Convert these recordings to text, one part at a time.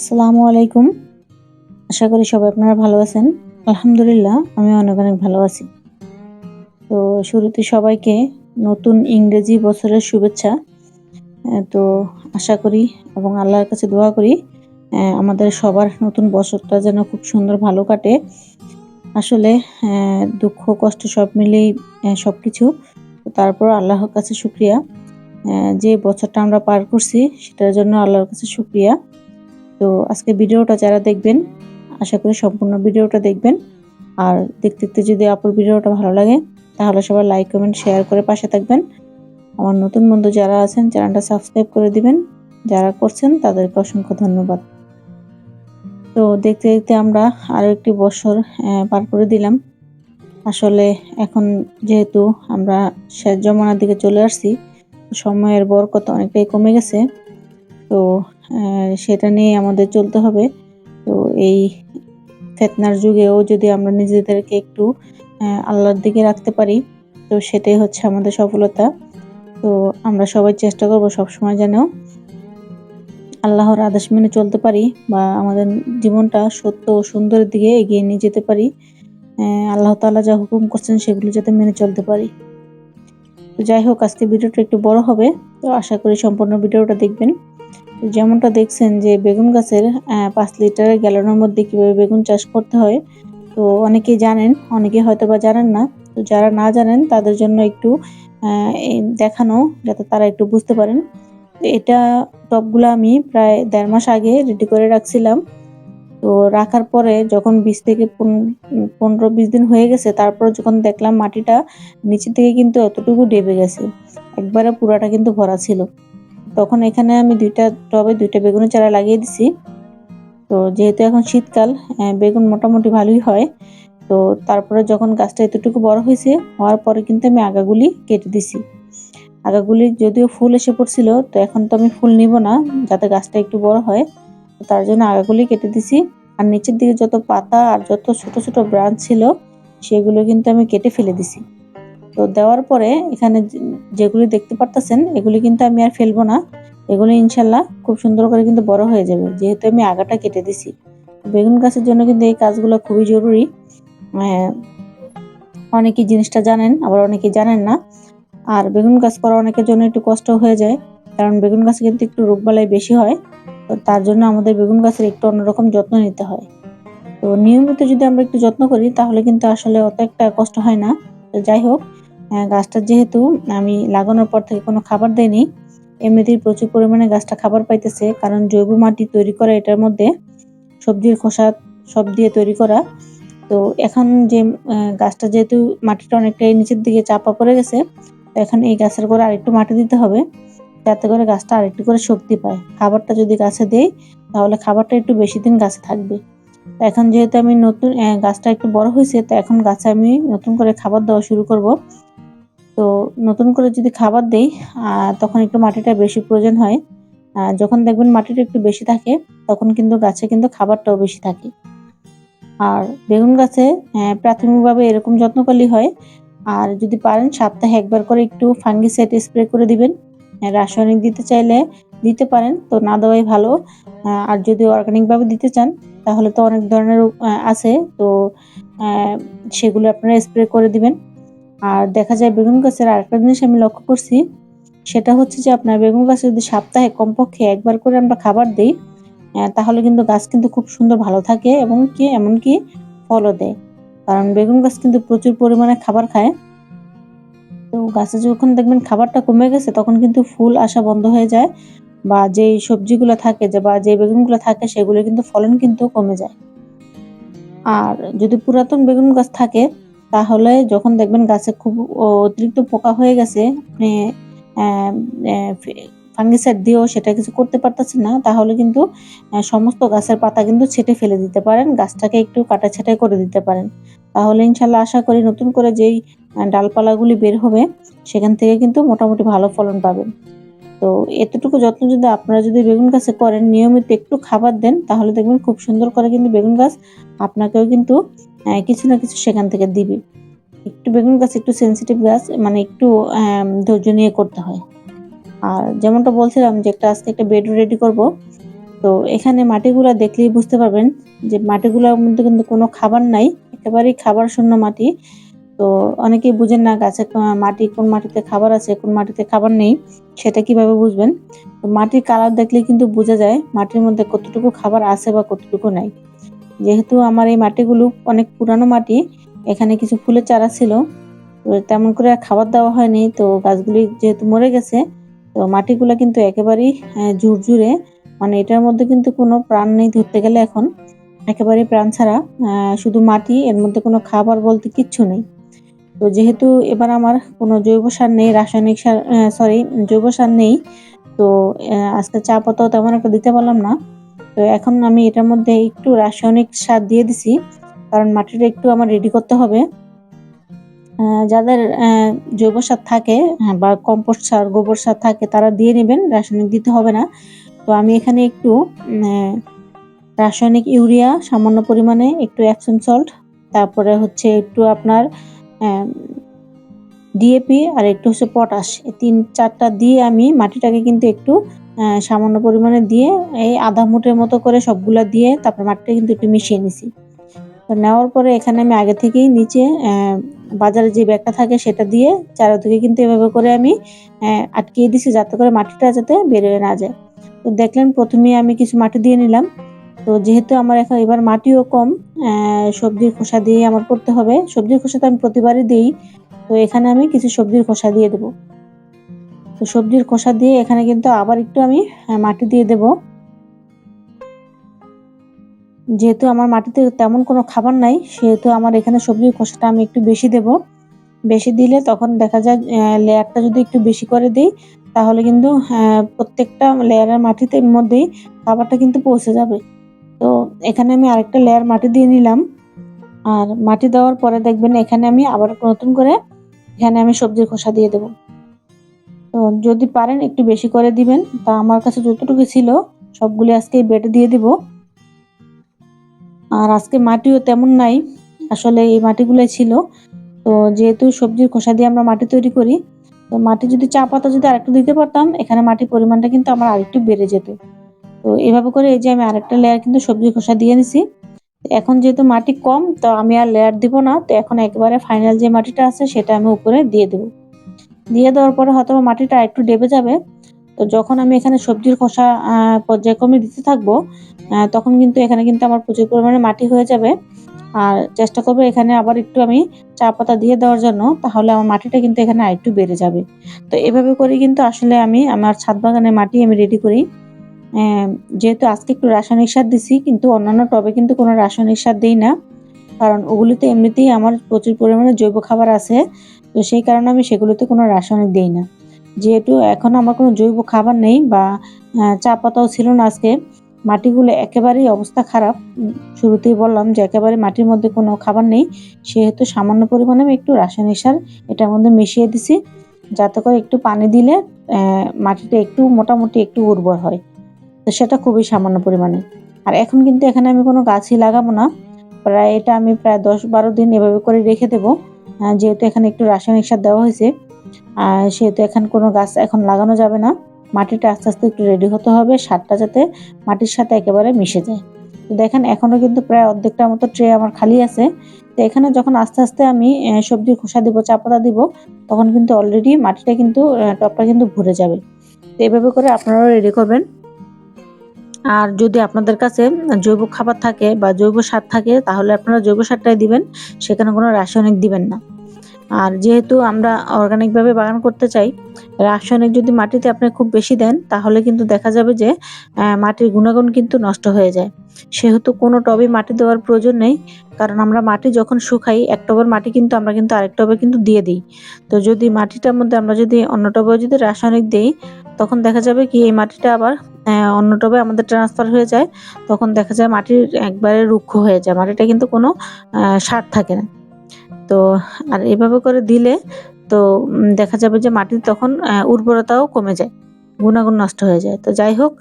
আসসালামু আলাইকুম। আশা করি সবাই আপনারা ভালো আছেন। আলহামদুলিল্লাহ আমি অনেক ভালো আছি। তো শুরুতে সবাইকে নতুন ইংরেজি বছরের শুভেচ্ছা। তো আশা করি এবং আল্লাহর কাছে দোয়া করি আমাদের সবার নতুন বছরটা যেন খুব সুন্দর ভালো কাটে। আসলে দুঃখ কষ্ট সব মিলেই সবকিছু। তারপর আল্লাহর কাছে শুকরিয়া। যে বছরটা আমরা পার করছি সেটার জন্য আল্লাহর কাছে শুকরিয়া। তো আজকে ভিডিওটা যারা দেখবেন আশা করি সম্পূর্ণ ভিডিওটা দেখবেন। আর দেখতে যদি আপুর ভিডিওটা ভালো লাগে তাহলে সবাই লাইক কমেন্ট শেয়ার করে পাশে থাকবেন। আমার নতুন বন্ধু যারা আছেন চ্যানেলটা সাবস্ক্রাইব করে দিবেন, যারা করছেন তাদেরকে অসংখ্য ধন্যবাদ। তো দেখতে আমরা আরো একটি বছর পার করে দিলাম। আসলে এখন যেহেতু আমরা শেষ জমানার দিকে চলে আসছি, সময়ের বরকত অনেকটাই কমে গেছে। তো সেটা নিয়ে আমাদের চলতে হবে। তো এই ফিতনার যুগেও যদি আমরা নিজেদেরকে একটু আল্লাহর দিকে রাখতে পারি, তো সেটাই হচ্ছে আমাদের সফলতা। তো আমরা সবাই চেষ্টা করব সবসময় যেন আল্লাহর আদেশ মেনে চলতে পারি বা আমাদের জীবনটা সত্য ও সুন্দরের দিকে এগিয়ে নিয়ে যেতে পারি। আল্লাহ তাআলা যা হুকুম করছেন সেগুলো যাতে মেনে চলতে পারি। তো যাই হোক, আজকে ভিডিওটা একটু বড় হবে, তো আশা করি সম্পূর্ণ ভিডিওটা দেখবেন। যেমনটা দেখছেন যে বেগুন গাছের 5 লিটারের গ্যালনের মধ্যে কিভাবে বেগুন চাষ করতে হয়, তো অনেকেই জানেন, অনেকে হয়তোবা জানেন না। তো যারা না জানেন তাদের জন্য একটু দেখানো, যাতে তারা একটু বুঝতে পারেন। তো এটা টবগুলো আমি প্রায় 1.5 মাস আগে রেডি করে রাখছিলাম। তো রাখার পরে যখন 20 থেকে 15-20 দিন হয়ে গেছে, তারপর যখন দেখলাম মাটিটা নিচে থেকে কিন্তু এতটুকু ডেবে গেছে, একবারে পুরাটা কিন্তু ভরা ছিল। তখন এখানে আমি 2টা টবে 2টা বেগুনের চারা লাগিয়ে দিছি। তো যেহেতু এখন শীতকাল, বেগুন মোটামুটি ভালোই হয়। তো তারপরে যখন গাছটা এতটুকু বড় হয়েছে, হওয়ার পরে কিন্তু আমি আগাগুলি কেটে দিছি। আগাগুলি যদিও ফুল এসে পড়ছিল, তো এখন তো আমি ফুল নিব না, যাতে গাছটা একটু বড় হয়। তো তার জন্য আগাগুলি কেটে দিছি। আর নিচের দিকে যত পাতা আর যত ছোট ছোট ব্রাঞ্চ ছিল সেগুলো কিন্তু আমি কেটে ফেলে দিছি। তো দেওয়ার পরে এখানে যেগুলি দেখতে পারতেছেন এগুলি কিন্তু আমি আর ফেলবো না। এগুলো ইনশাল্লাহ খুব সুন্দর করে কিন্তু বড় হয়ে যাবে, যেহেতু আমি আগাটা কেটে দিছি। বেগুন গাছের জন্য কিন্তু এই কাজগুলো খুবই জরুরি। অনেকেই জিনিসটা জানেন, আবার অনেকেই জানেন না। আর বেগুন গাছ করা অনেকের জন্য একটু কষ্ট হয়ে যায়, কারণ বেগুন গাছে কিন্তু একটু রোগবালাই বেশি হয়। তো তার জন্য আমাদের বেগুন গাছের একটু অন্যরকম যত্ন নিতে হয়। তো নিয়মিত যদি আমরা একটু যত্ন করি তাহলে কিন্তু আসলে অত একটা কষ্ট হয় না। তো যাই হোক, গাছটা যেহেতু আমি লাগানোর পর থেকে কোনো খাবার দেইনি, এমনিতেই প্রচুর পরিমাণে গাছটা খাবার পাইতেছে, কারণ জৈব মাটি তৈরি করা এটার মধ্যে, সবজির খোসা সব দিয়ে তৈরি করা। তো এখন যে গাছটা যেহেতু মাটিটা অনেকটাই নিচের দিকে চাপা পড়ে গেছে, তো এখন এই গাছের গোড়ায় আরেকটু মাটি দিতে হবে, যাতে করে গাছটা আরেকটু করে শক্তি পায়। খাবারটা যদি গাছে দেই তাহলে খাবারটা একটু বেশি দিন গাছে থাকবে। এখন যেহেতু আমি নতুন গাছটা একটু বড় হয়েছে, তো এখন গাছে আমি নতুন করে খাবার দেওয়া শুরু করব। তো নতুন করে যদি খাবার দেই তখন একটু মাটিটা বেশি প্রয়োজন হয়। যখন দেখবেন মাটিটা একটু বেশি থাকে তখন কিন্তু গাছে কিন্তু খাবারটাও বেশি থাকে। আর বেগুন গাছে প্রাথমিকভাবে এরকম যত্ন করলেই হয়। আর যদি পারেন সপ্তাহে একবার করে একটু ফাঙ্গিসাইড স্প্রে করে দিবেন। রাসায়নিক দিতে চাইলে দিতে পারেন, তো না দেওয়াই ভালো। আর যদি অর্গানিক ভাবে দিতে চান তাহলে তো অনেক ধরনের আছে, তো সেগুলো আপনারা স্প্রে করে দিবেন। আর দেখা যায় বেগুন গাছের আরেকটা জিনিস আমি লক্ষ্য করছি, সেটা হচ্ছে যে আপনার বেগুন গাছে যদি সপ্তাহে কমপক্ষে একবার করে আমরা খাবার দিই, তাহলে কিন্তু গাছ কিন্তু খুব সুন্দর ভালো থাকে এবং এমনকি ফলও দেয়। কারণ বেগুন গাছ কিন্তু প্রচুর পরিমাণে খাবার খায়। তো গাছে যখন দেখবেন খাবারটা কমে গেছে তখন কিন্তু ফুল আসা বন্ধ হয়ে যায়, বা যেই সবজিগুলো থাকে বা যে বেগুনগুলো থাকে সেগুলো কিন্তু ফলন কিন্তু কমে যায়। আর যদি পুরাতন বেগুন গাছ থাকে তাহলে যখন দেখবেন গাছে খুব অতিরিক্ত পোকা হয়ে গেছে, আপনি ফাঙ্গিসাইড দিয়েও সেটা কিছু করতে পারতেছেন না, তাহলে কিন্তু সমস্ত গাছের পাতা কিন্তু ছেঁটে ফেলে দিতে পারেন, গাছটাকে একটু কাটা ছাঁটাই করে দিতে পারেন। তাহলে ইনশাল্লাহ আশা করি নতুন করে যেই ডালপালাগুলি বের হবে সেখান থেকে কিন্তু মোটামুটি ভালো ফলন পাবেন। তো এতটুকু যত্ন যদি আপনারা বেগুন গাছে করেন, নিয়মিত একটু খাবার দেন, তাহলে দেখবেন খুব সুন্দর করে কিন্তু বেগুন গাছ আপনাকেও কিন্তু কিছু না কিছু সেখান থেকে দিবে। একটু বেগুন গাছ একটু সেনসিটিভ গাছ, মানে একটু ধৈর্য নিয়ে করতে হয়। আর যেমনটা বলছিলাম যে আজকে একটা বেড রেডি করব। তো এখানে মাটিগুলা দেখলেই বুঝতে পারবেন যে মাটিগুলোর মধ্যে কিন্তু কোনো খাবার নাই, একেবারেই খাবার শূন্য মাটি। তো অনেকেই বুঝেন না গাছে মাটি কোন মাটিতে খাবার আছে, কোন মাটিতে খাবার নেই, সেটা কিভাবে বুঝবেন? তো মাটির কালার দেখলেই কিন্তু বোঝা যায় মাটির মধ্যে কতটুকু খাবার আছে বা কতটুকু নাই। যেহেতু আমার এই মাটিগুলো অনেক পুরানো মাটি, এখানে কিছু ফুলের চারা ছিল, তো তেমন করে আর খাবার দেওয়া হয়নি। তো গাছগুলি যেহেতু মরে গেছে, তো মাটিগুলা কিন্তু একেবারেই ঝুরঝুরে, মানে এটার মধ্যে কিন্তু কোনো প্রাণ নেই ধরতে গেলে এখন, একেবারেই প্রাণ ছাড়া। শুধু মাটি, এর মধ্যে কোনো খাবার বলতে কিচ্ছু নেই। তো যেহেতু এবার আমার কোনো জৈব সার নেই, রাসায়নিক সার জৈব সার নেই, তো আজকে চা পাতাও তেমন একটা দিতে পারলাম না। তো এখন আমি এটার মধ্যে একটু রাসায়নিক সার দিয়ে দিছি, কারণ মাটিটা একটু আমার রেডি করতে হবে। যাদের জৈব সার থাকে বা কম্পোস্ট সার, গোবর সার থাকে তারা দিয়ে নেবেন, রাসায়নিক দিতে হবে না। তো আমি এখানে একটু রাসায়নিক ইউরিয়া সামান্য পরিমাণে, একটু এপসম সল্ট, তারপরে হচ্ছে একটু আপনার ডিএপি আর একটু হচ্ছে পটাশ, এই ৩-৪টা দিয়ে আমি মাটিটাকে কিন্তু একটু সামান্য পরিমাণে দিয়ে এই আধা মুঠের মতো করে সবগুলা দিয়ে তারপর মাটিটা কিন্তু একটু মিশিয়ে নিছি। তো নেওয়ার পরে এখানে আমি আগে থেকেই নিচে বাজারে যে ব্যাগটা থাকে সেটা দিয়ে চারিদিকে কিন্তু এভাবে করে আমি আটকিয়ে দিছি, যাতে করে মাটিটা যাতে বের হয়ে না যায়। তো দেখলেন প্রথমেই আমি কিছু মাটি দিয়ে নিলাম। তো যেহেতু আমার এবার মাটিও কম, সবজির খোসা দিয়ে আমার করতে হবে। সবজির খোসা তো আমি প্রতিবারই দিই। তো এখানে আমি কিছু সবজির খোসা দিয়ে দেব। তো সবজির খোসা দিয়ে এখানে কিন্তু আবার একটু আমি মাটি দিয়ে দেব। যেহেতু আমার মাটিতে তেমন কোনো খাবার নাই, সেহেতু আমার এখানে সবজির খোসাটা আমি একটু বেশি দেব। বেশি দিলে তখন দেখা যায় লেয়ারটা যদি একটু বেশি করে দেই, তাহলে কিন্তু প্রত্যেকটা লেয়ারের মাটিতে মধ্যেই খাবারটা কিন্তু পৌঁছে যাবে। তো এখানে আমি আরেকটা লেয়ার মাটি দিয়ে নিলাম। আর মাটি দেওয়ার পরে দেখবেন এখানে আমি আবার নতুন করে এখানে আমি সবজির খোসা দিয়ে দেব। তো যদি পারেন একটু বেশি করে দিবেন। তা আমার কাছে যতটুকু ছিল সবগুলি আজকে বেটে দিয়ে দিব। আর আজকে মাটিও তেমন নাই, আসলে এই মাটিগুলাই ছিল। তো যেহেতু সবজির খোসা দিয়ে আমরা মাটি তৈরি করি, তো মাটি যদি চা পাতা যদি আরেকটু দিতে পারতাম, এখানে মাটির পরিমাণটা কিন্তু আমার আরেকটু বেড়ে যেত। তো এভাবে করে এই যে আমি আরেকটা লেয়ার কিন্তু সবজির খোসা দিয়ে নিছি। এখন যেহেতু মাটি কম, তো আমি আর লেয়ার দিব না। তো এখন একবারে ফাইনাল যে মাটিটা আছে সেটা আমি উপরে দিয়ে দেব। দিয়ে দেওয়ার পরে হয়তোবা মাটিটা একটু ডেবে যাবে। তো যখন আমি এখানে সবজির খোসা পর্যায়ক্রমে দিতে থাকবো, তখন কিন্তু এখানে কিন্তু আমার প্রচুর পরিমাণে মাটি হয়ে যাবে। আর চেষ্টা করব এখানে আবার একটু আমি চা পাতা দিয়ে দেওয়ার জন্য, তাহলে আমার মাটিটা কিন্তু এখানে আরেকটু বেড়ে যাবে। তো এভাবে করে কিন্তু আসলে আমি আমার ছাদ বাগানের মাটি আমি রেডি করি। যেহেতু আজকে একটু রাসায়নিক সার দিছি, কিন্তু অন্যান্য টবে কিন্তু কোনো রাসায়নিক সার দেই না। কারণ ওগুলিতে এমনিতেই আমার প্রচুর পরিমাণে জৈব খাবার আছে। তো সেই কারণে আমি সেগুলোতে কোনো রাসায়নিক দেই না। যেহেতু এখন আমার কোনো জৈব খাবার নেই বা চা পাতাও ছিল না আজকে, মাটিগুলো একেবারেই অবস্থা খারাপ। শুরুতেই বললাম যে একেবারে মাটির মধ্যে কোনো খাবার নেই। সেহেতু সামান্য পরিমাণে আমি একটু রাসায়নিক সার এটার মধ্যে মিশিয়ে দিছি, যাতে করে একটু পানি দিলে মাটিটা একটু মোটামুটি একটু উর্বর হয়। তো সেটা খুবই সামান্য পরিমাণে। আর এখন কিন্তু এখানে আমি কোনো গাছই লাগাবো না। এটা আমি প্রায় ১০-১২ দিন এভাবে করে রেখে দেব। যেহেতু এখানে একটু রাসায়নিক সার দেওয়া হয়েছে, সেহেতু এখন কোনো গাছ এখন লাগানো যাবে না। মাটিটা আস্তে, আস্তে একটু রেডি হতে হবে, সারটা যাতে মাটির সাথে একেবারে মিশে যায়। তো দেখেন এখনো কিন্তু প্রায় অর্ধেকটার মতো ট্রে আমার খালি আছে। তো এখানে যখন আস্তে, আস্তে আমি সবজির খোসা দিব, চা পাতা দিব, তখন কিন্তু অলরেডি মাটিটা কিন্তু টবটা কিন্তু ভরে যাবে। তো এভাবে করে আপনারাও রেডি করবেন। আর যদি আপনাদের কাছে জৈব খাবার থাকে বা জৈব সার থাকে, তাহলে আপনারা জৈব সারটাই দিবেন, সেখানে কোনো রাসায়নিক দিবেন না। আর যেহেতু আমরা অর্গানিক ভাবে বাগান করতে চাই, রাসায়নিক যদি মাটিতে আপনি খুব বেশি দেন, তাহলে কিন্তু দেখা যাবে যে মাটির গুণাগুণ কিন্তু নষ্ট হয়ে যায়। সেহেতু কোনো টবে মাটি দেওয়ার প্রয়োজন নেই। কারণ আমরা মাটি যখন শুকাই, এক টবের মাটি কিন্তু আমরা কিন্তু আরেক টবে কিন্তু দিয়ে দিই। তো যদি মাটিটার মধ্যে আমরা যদি অন্য টবেও যদি রাসায়নিক দেই, তখন দেখা যাবে কি এই মাটিটা আবার অন্য টবে আমাদের ট্রান্সফার হয়ে যায়। তখন দেখা যায় মাটির একবারে রুক্ষ হয়ে যায়। মাটিটা কিন্তু কোনো সার থাকে না। তো আর এভাবে করে দিলে তো দেখা যাবে যে মাটির তখন উর্বরতাও কমে যায়, গুণাগুণ নষ্ট হয়ে যায়। তো যাই হোক,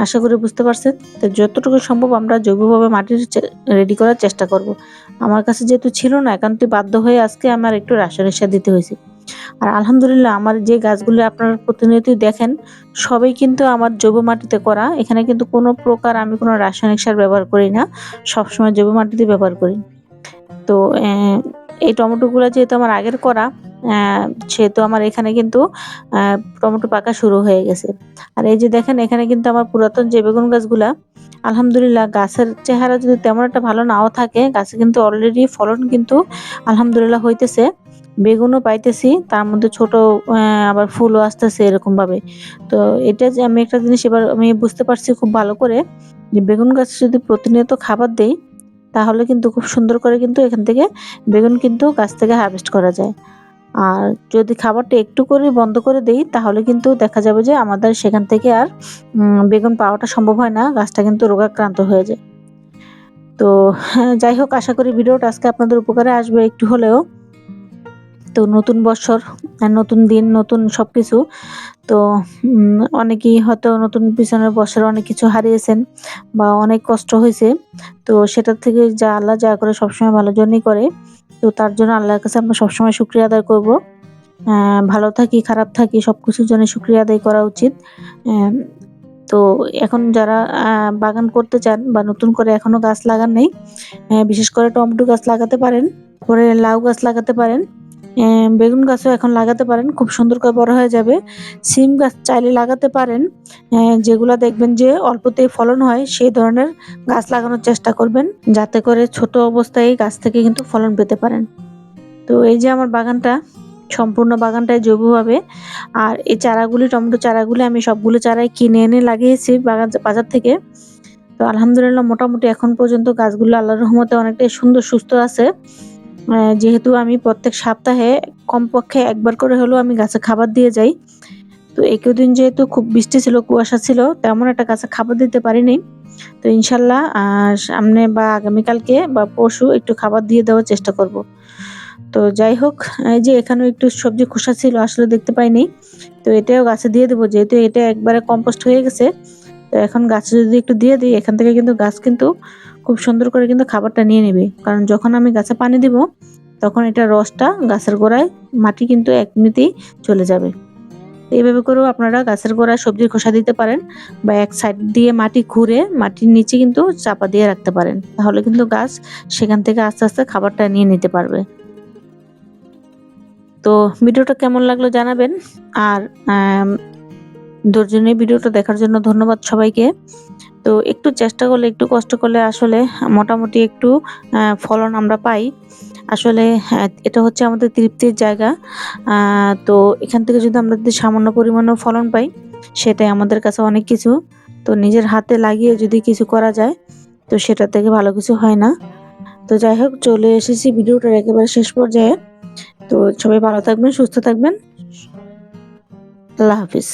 আশা করি বুঝতে পারছেন। তো যতটুকু সম্ভব আমরা জৈবভাবে মাটির রেডি করার চেষ্টা করব। আমার কাছে যেহেতু ছিল না, একান্তই বাধ্য হয়ে আজকে আমার একটু রাসায়নিক সার দিতে হয়েছে। আর আলহামদুলিল্লাহ আমার যে গাছগুলো আপনারা প্রতিনিয়তই দেখেন সবই কিন্তু আমার জৈব মাটিতে করা। এখানে কিন্তু কোনো প্রকার আমি কোনো রাসায়নিক সার ব্যবহার করি না। সবসময় জৈব মাটিতে ব্যবহার করি। তো এই টমেটোগুলা যেহেতু আমার আগের করা, সেহেতু আমার এখানে কিন্তু টমেটো পাকা শুরু হয়ে গেছে। আর এই যে দেখেন এখানে কিন্তু আমার পুরাতন যে বেগুন গাছগুলা, আলহামদুলিল্লাহ গাছের চেহারা যদি তেমন একটা ভালো নাও থাকে, গাছে কিন্তু অলরেডি ফলন কিন্তু আলহামদুলিল্লাহ হইতেছে। বেগুনও পাইতেছি, তার মধ্যে ছোট আবার ফুলও আসতেছে এরকমভাবে। তো এটা যে আমি একটা জিনিস এবার আমি বুঝতে পারছি খুব ভালো করে, যে বেগুন গাছে যদি প্রতিনিয়ত খাবার দেই তাহলে কিন্তু খুব সুন্দর করে কিন্তু এখান থেকে বেগুন কিন্তু গাছ থেকে হারভেস্ট করা যায়। আর যদি খাবারটা একটু করে বন্ধ করে দেই তাহলে কিন্তু দেখা যাবে যে আমাদের সেখান থেকে আর বেগুন পাওয়াটা সম্ভব হয় না। গাছটা কিন্তু রোগাক্রান্ত হয়ে যায়। তো যাই হোক, আশা করি ভিডিওটা আজকে আপনাদের উপকারে আসবে একটু হলেও। তো নতুন বছর, নতুন দিন, নতুন সবকিছু। তো অনেকেই হয়তো নতুন পিছনের বছরে অনেক কিছু হারিয়েছেন বা অনেক কষ্ট হয়েছে। তো সেটার থেকে যা আল্লাহ যা করে সবসময় ভালোর জন্যই করে। তো তার জন্য আল্লাহর কাছে আমরা সবসময় শুকরিয়া আদায় করব। ভালো থাকি, খারাপ থাকি সবকিছুর জন্য শুকরিয়া আদায় করা উচিত। অ্যা তো এখন যারা বাগান করতে চান বা নতুন করে এখনো গাছ লাগান নাই, বিশেষ করে টমেটো গাছ লাগাতে পারেন, পরে লাউ গাছ লাগাতে পারেন, বেগুন গাছও এখন লাগাতে পারেন, খুব সুন্দর করে বড় হয়ে যাবে। সিম গাছ চাইলে লাগাতে পারেন। যেগুলা দেখবেন যে অল্পতেই ফলন হয় সেই ধরনের গাছ লাগানোর চেষ্টা করবেন, যাতে করে ছোট অবস্থায় গাছ থেকে কিন্তু ফলন পেতে পারেন। তো এই যে আমার বাগানটা, সম্পূর্ণ বাগানটাই জৈবভাবে। আর এই চারাগুলি, টমেটো চারাগুলি আমি সবগুলো চারাই কিনে এনে লাগিয়েছি বাজার থেকে। তো আলহামদুলিল্লাহ মোটামুটি এখন পর্যন্ত গাছগুলো আল্লাহর রহমতে অনেকটাই সুন্দর সুস্থ আছে। যেহেতু আমি প্রত্যেক সপ্তাহে কমপক্ষে একবার করে হলেও আমি গাছে খাবার দিয়ে যাই। তো এই কদিন যেহেতু খুব বৃষ্টি ছিল, কুয়াশা ছিল, তেমন একটা গাছে খাবার দিতে পারিনি। তো ইনশাল্লাহ সামনে বা আগামীকালকে বা পরশু একটু খাবার দিয়ে দেওয়ার চেষ্টা করব। তো যাই হোক, এই যে এখানেও একটু সবজি খোসা ছিল, আসলে দেখতে পাইনি। তো এটাও গাছে দিয়ে দেবো, যেহেতু এটা একবারে কম্পোস্ট হয়ে গেছে। তো এখন গাছে যদি একটু দিয়ে দিই, এখান থেকে কিন্তু গাছ কিন্তু খুব সুন্দর করে কিন্তু খাবারটা নিয়ে নেবে। কারণ যখন আমি গাছে পানি দিব তখন এটা রসটা গাছের গোড়ায়, মাটি কিন্তু এমনিতেই চলে যাবে। এইভাবে করেও আপনারা গাছের গোড়ায় সবজির খোসা দিতে পারেন, বা এক সাইড দিয়ে মাটি খুঁড়ে মাটির নিচে কিন্তু চাপা দিয়ে রাখতে পারেন। তাহলে কিন্তু গাছ সেখান থেকে আস্তে আস্তে খাবারটা নিয়ে নিতে পারবে। তো ভিডিওটা কেমন লাগলো জানাবেন। আর ধৈর্য নিয়ে ভিডিওটা দেখার জন্য ধন্যবাদ সবাইকে। তো একটু চেষ্টা করলে, একটু কষ্ট করলে আসলে মোটামুটি একটু ফলন আমরা পাই। আসলে এটা হচ্ছে আমাদের তৃপ্তির জায়গা। তো এখান থেকে যদি আমরা যদি সামান্য পরিমাণেও ফলন পাই, সেটাই আমাদের কাছে অনেক কিছু। তো নিজের হাতে লাগিয়ে যদি কিছু করা যায়, তো সেটা থেকে ভালো কিছু হয় না। তো যাই হোক, চলে এসেছি ভিডিওটার একেবারে শেষ পর্যায়ে। তো সবাই ভালো থাকবেন, সুস্থ থাকবেন। আল্লাহ হাফিজ।